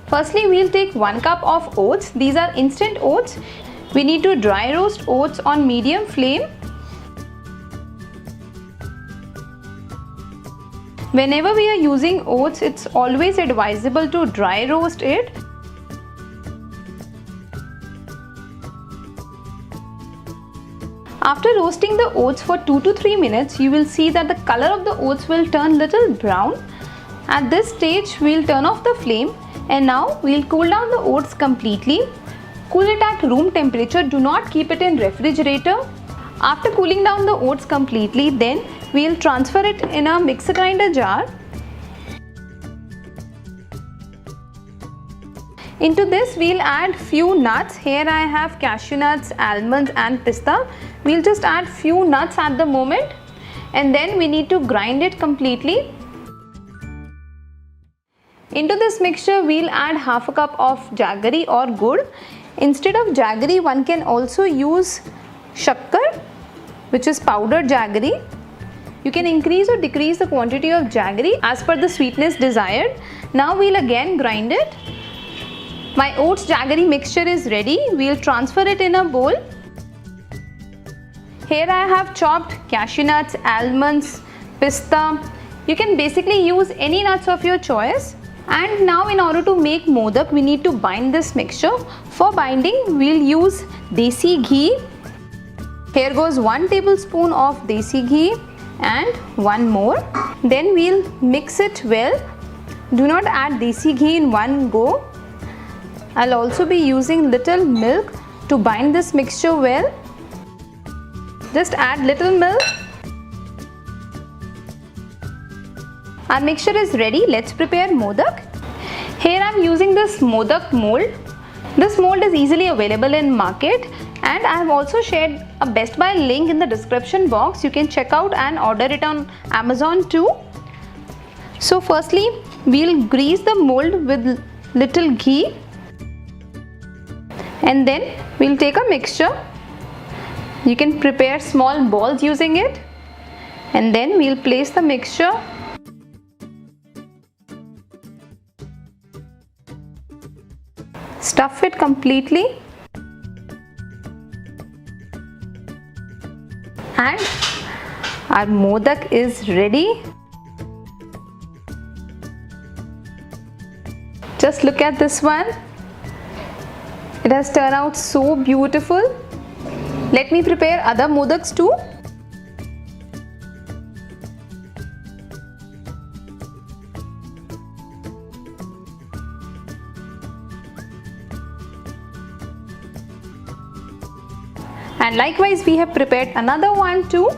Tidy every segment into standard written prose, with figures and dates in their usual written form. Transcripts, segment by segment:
Firstly, we'll take 1 cup of oats. These are instant oats. We need to dry roast oats on medium flame. Whenever we are using oats, it's always advisable to dry roast it. After roasting the oats for 2 to 3 minutes, you will see that the color of the oats will turn little brown. At this stage, we'll turn off the flame and now we'll cool down the oats completely. Cool it at room temperature, do not keep it in refrigerator. After cooling down the oats completely, then we'll transfer it in a mixer grinder jar. Into this we'll add few nuts. Here I have cashew nuts, almonds and pista. We'll just add few nuts at the moment and then we need to grind it completely. Into this mixture we'll add half a cup of jaggery or gur. Instead of jaggery, one can also use shakkar, which is powdered jaggery. You can increase or decrease the quantity of jaggery as per the sweetness desired. Now we'll again grind it. My oats jaggery mixture is ready. We'll transfer it in a bowl. Here I have chopped cashew nuts, almonds, pista. You can basically use any nuts of your choice. And now in order to make modak, we need to bind this mixture. For binding, we'll use desi ghee. Here goes 1 tablespoon of desi ghee and 1 more. Then we'll mix it well. Do not add desi ghee in one go. I'll also be using little milk to bind this mixture well. Just add little milk. Our mixture is ready. Let's prepare modak. Here I'm using this Modak Mold. This mold is easily available in market and I have also shared a Best Buy link in the description box. You can check out and order it on Amazon too. So firstly, we'll grease the mold with little ghee and then we'll take a mixture. You can prepare small balls using it and then we'll place the mixture. Stuff it completely and our modak is ready. Just look at this one. It has turned out so beautiful. Let me prepare other modaks too. And likewise we have prepared another one too.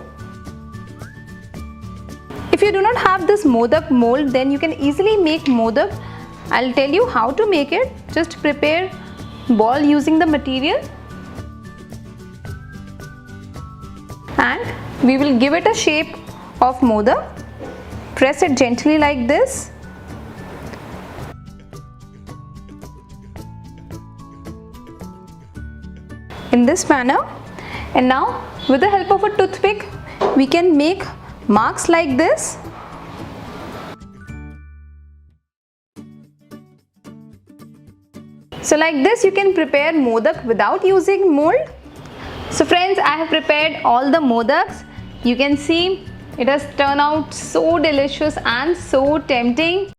If you do not have this modak mold, then you can easily make modak. I'll tell you how to make it. Just prepare ball using the material and we will give it a shape of modak. Press it gently like this. In this manner. And now with the help of a toothpick, we can make marks like this. So like this you can prepare modak without using mold. So friends, I have prepared all the modaks. You can see it has turned out so delicious and so tempting.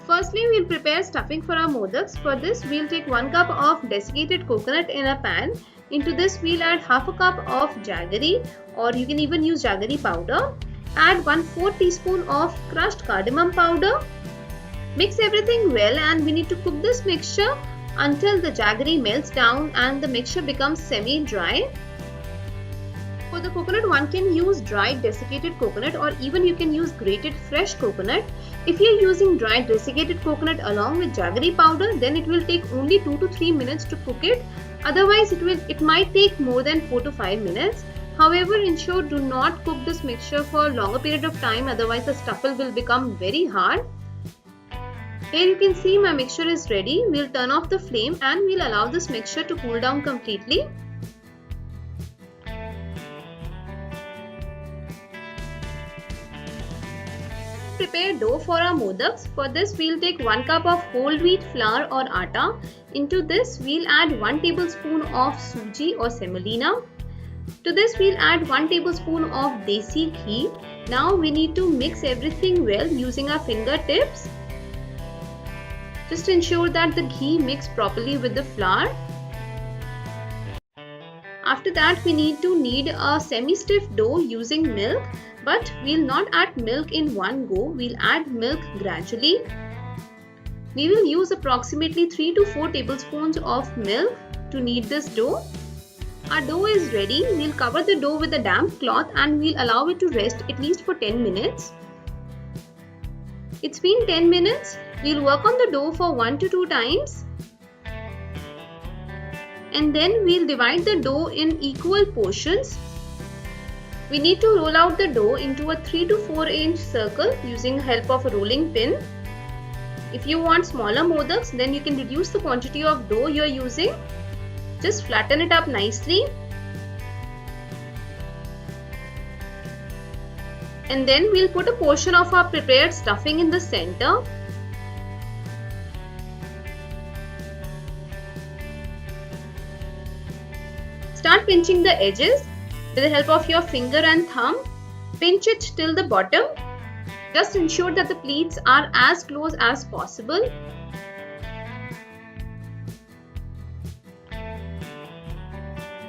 Firstly, we'll prepare stuffing for our modaks. For this, we'll take 1 cup of desiccated coconut in a pan. Into this, we'll add half a cup of jaggery, or you can even use jaggery powder. Add 1/4 teaspoon of crushed cardamom powder. Mix everything well and we need to cook this mixture until the jaggery melts down and the mixture becomes semi-dry. For the coconut, one can use dried desiccated coconut or even you can use grated fresh coconut. If you are using dried desiccated coconut along with jaggery powder, then it will take only 2 to 3 minutes to cook it. Otherwise, it might take more than 4 to 5 minutes. However, ensure do not cook this mixture for a longer period of time, otherwise the stuffle will become very hard. Here you can see my mixture is ready. We'll turn off the flame and we'll allow this mixture to cool down completely. prepare dough for our modaks. For this, we'll take 1 cup of whole wheat flour or atta. Into this, we'll add 1 tablespoon of suji or semolina. To this, we'll add 1 tablespoon of desi ghee. Now we need to mix everything well using our fingertips. Just ensure that the ghee mixes properly with the flour. After that, we need to knead a semi-stiff dough using milk, but we'll not add milk in one go. We'll add milk gradually. We will use approximately 3 to 4 tablespoons of milk to knead this dough. Our dough is ready. We'll cover the dough with a damp cloth and we'll allow it to rest at least for 10 minutes. It's been 10 minutes. We'll work on the dough for 1 to 2 times. And then we'll divide the dough in equal portions. We need to roll out the dough into a 3 to 4 inch circle using the help of a rolling pin. If you want smaller modaks, then you can reduce the quantity of dough you are using. Just flatten it up nicely. And then we'll put a portion of our prepared stuffing in the center. Start pinching the edges with the help of your finger and thumb. Pinch it till the bottom. Just ensure that the pleats are as close as possible.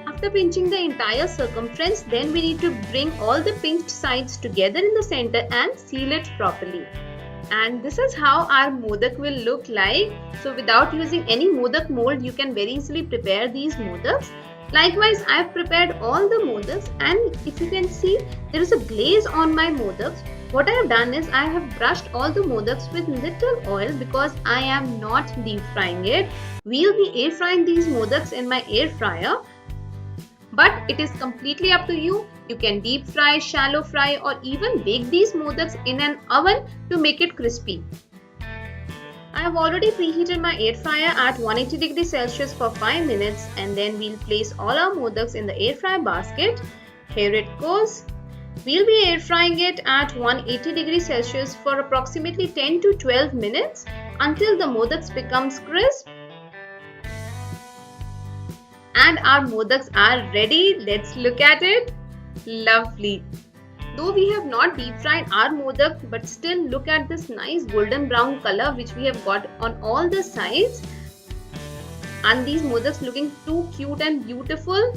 After pinching the entire circumference, then we need to bring all the pinched sides together in the center and seal it properly. And this is how our modak will look like. So without using any modak mold, you can very easily prepare these modaks. Likewise, I have prepared all the modaks, and if you can see, there is a glaze on my modaks. What I have done is I have brushed all the modaks with little oil because I am not deep frying it. We'll be air frying these modaks in my air fryer. But it is completely up to you. You can deep fry, shallow fry, or even bake these modaks in an oven to make it crispy. I have already preheated my air fryer at 180 degrees Celsius for 5 minutes, and then we'll place all our modaks in the air fryer basket. Here it goes. We'll be air frying it at 180 degrees Celsius for approximately 10 to 12 minutes until the modaks becomes crisp. And our modaks are ready. Let's look at it. Lovely. Though we have not deep fried our modak, but still look at this nice golden brown color which we have got on all the sides. And these modaks looking too cute and beautiful.